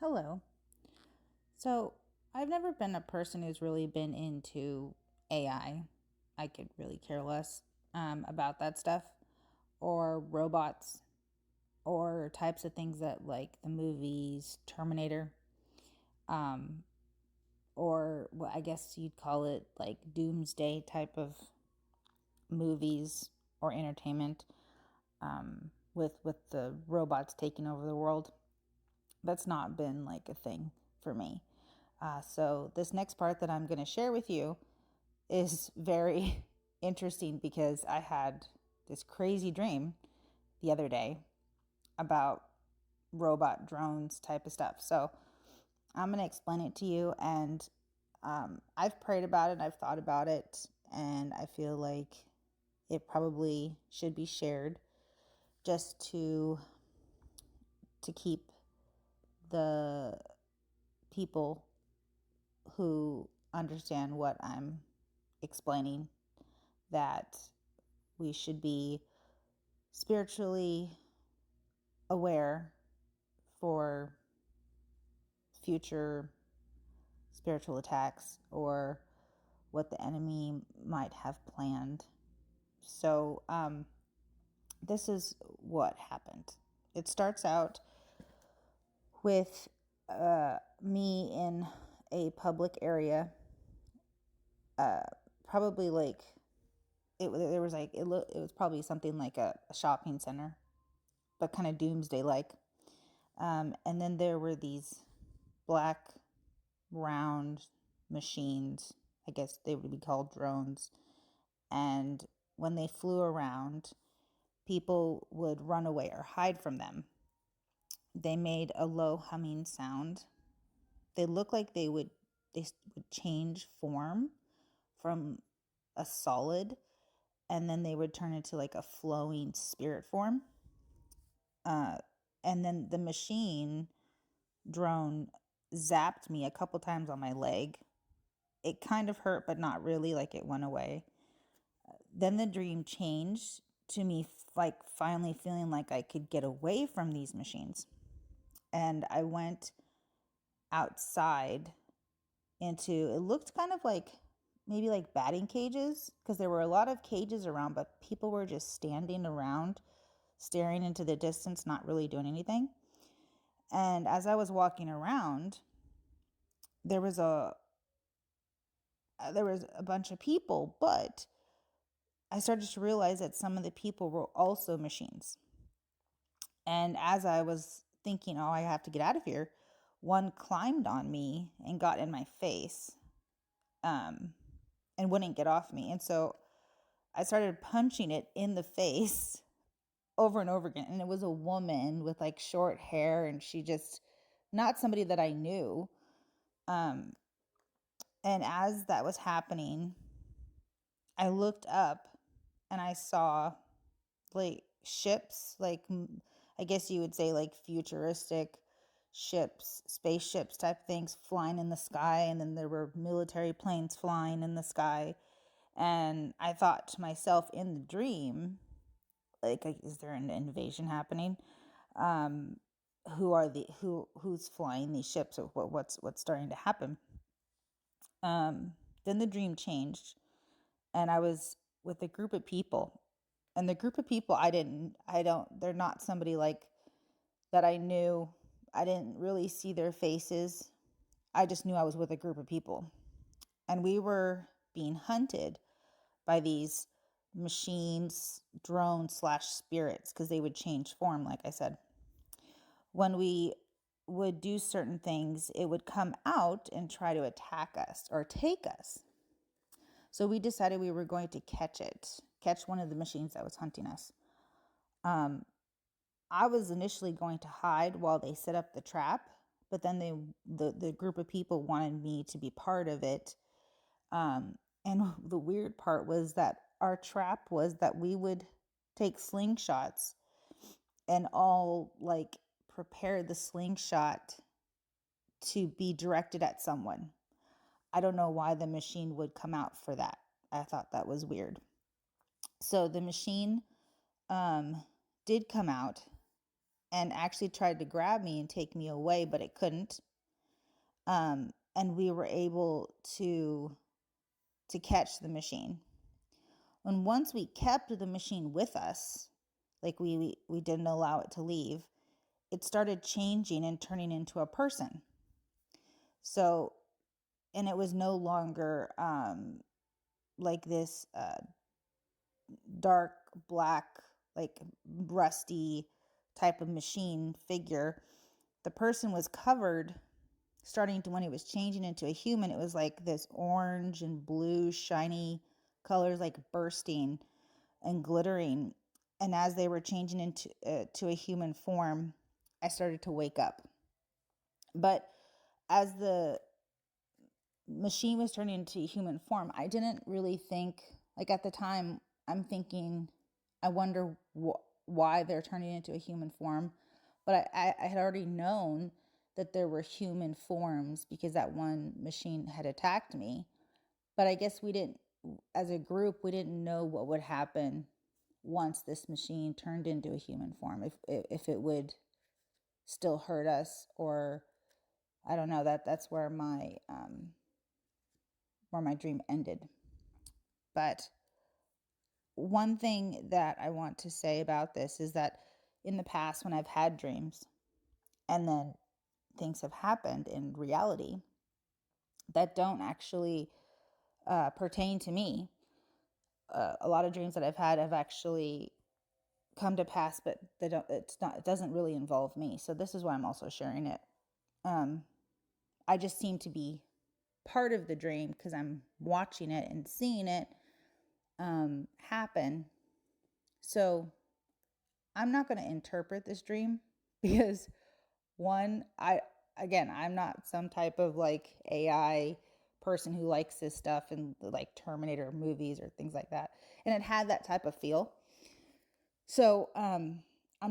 Hello. So, I've never been a person who's really been into AI. I could really care less about that stuff, or robots, or types of things that, like the movies Terminator, um, or what I guess you'd call it like doomsday type of movies or entertainment, with the robots taking over the world. That's not been like a thing for me. So, this next part that I'm going to share with you is very interesting because I had this crazy dream the other day about robot drones type of stuff. So, I'm going to explain it to you. And I've prayed about it, I've thought about it, and I feel like it probably should be shared just to keep the people who understand what I'm explaining, that we should be spiritually aware for future spiritual attacks or what the enemy might have planned. So, this is what happened. It starts out with me in a public area, probably like there was like it was probably something like a shopping center, but kind of doomsday like. And then there were these black round machines. I guess they would be called drones. And when they flew around, people would run away or hide from them. They made a low humming sound. They looked like they would change form from a solid, and then they would turn into like a flowing spirit form. And then the machine drone zapped me a couple times on my leg. It kind of hurt, but not really, like it went away. Then the dream changed to me like finally feeling like I could get away from these machines. And I went outside into, it looked kind of like maybe like batting cages, because there were a lot of cages around, but people were just standing around staring into the distance, not really doing anything. And as I was walking around, there was a there was a bunch of people, but I started to realize that some of the people were also machines. And as I was thinking, oh, I have to get out of here, one climbed on me and got in my face, um, and wouldn't get off me. And so I started punching it in the face over and over again. And it was a woman with like short hair, and she just, not somebody that I knew. Um, and as that was happening, I looked up and I saw like ships, like I guess you would say like futuristic ships, spaceships type things flying in the sky, and then there were military planes flying in the sky. And I thought to myself in the dream, like, is there an invasion happening? Who's flying these ships, or what's starting to happen? Then the dream changed, and I was with a group of people. And the group of people, they're not somebody like that I knew. I didn't really see their faces. I just knew I was with a group of people. And we were being hunted by these machines, drones slash spirits, because they would change form, like I said. When we would do certain things, it would come out and try to attack us or take us. So we decided we were going to catch one of the machines that was hunting us. I was initially going to hide while they set up the trap, but then the group of people wanted me to be part of it. And the weird part was that our trap was that we would take slingshots and all like prepare the slingshot to be directed at someone. I don't know why the machine would come out for that. I thought that was weird. So the machine did come out, and actually tried to grab me and take me away, but it couldn't. And we were able to catch the machine. And once we kept the machine with us, like we didn't allow it to leave, it started changing and turning into a person. So, and it was no longer like this dark black, like rusty type of machine figure. The person was covered, starting to when it was changing into a human, it was like this orange and blue shiny colors, like bursting and glittering. And as they were changing into to a human form, I started to wake up. But as the machine was turning into human form, I didn't really think, like at the time, I'm thinking, I wonder why they're turning into a human form. But I had already known that there were human forms because that one machine had attacked me. But I guess we didn't, as a group, we didn't know what would happen once this machine turned into a human form. If it would still hurt us, or I don't know. That's where my dream ended. But one thing that I want to say about this is that in the past, when I've had dreams and then things have happened in reality that don't actually pertain to me, a lot of dreams that I've had have actually come to pass, but they don't. It doesn't really involve me. So this is why I'm also sharing it. I just seem to be part of the dream because I'm watching it and seeing it happen. So I'm not going to interpret this dream because one, I'm not some type of like AI person who likes this stuff and like Terminator movies or things like that. And it had that type of feel. So I'm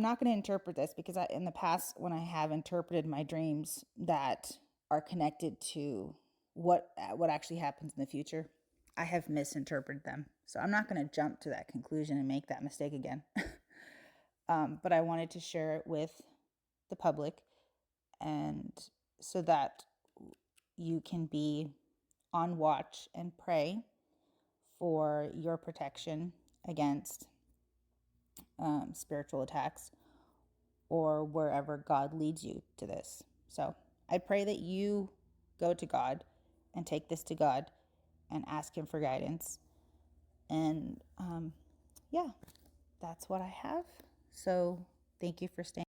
not going to interpret this because in the past, when I have interpreted my dreams that are connected to what actually happens in the future, I have misinterpreted them. So I'm not going to jump to that conclusion and make that mistake again. But I wanted to share it with the public, and so that you can be on watch and pray for your protection against spiritual attacks or wherever God leads you to this. So I pray that you go to God and take this to God and ask Him for guidance. And yeah, that's what I have. So thank you for staying.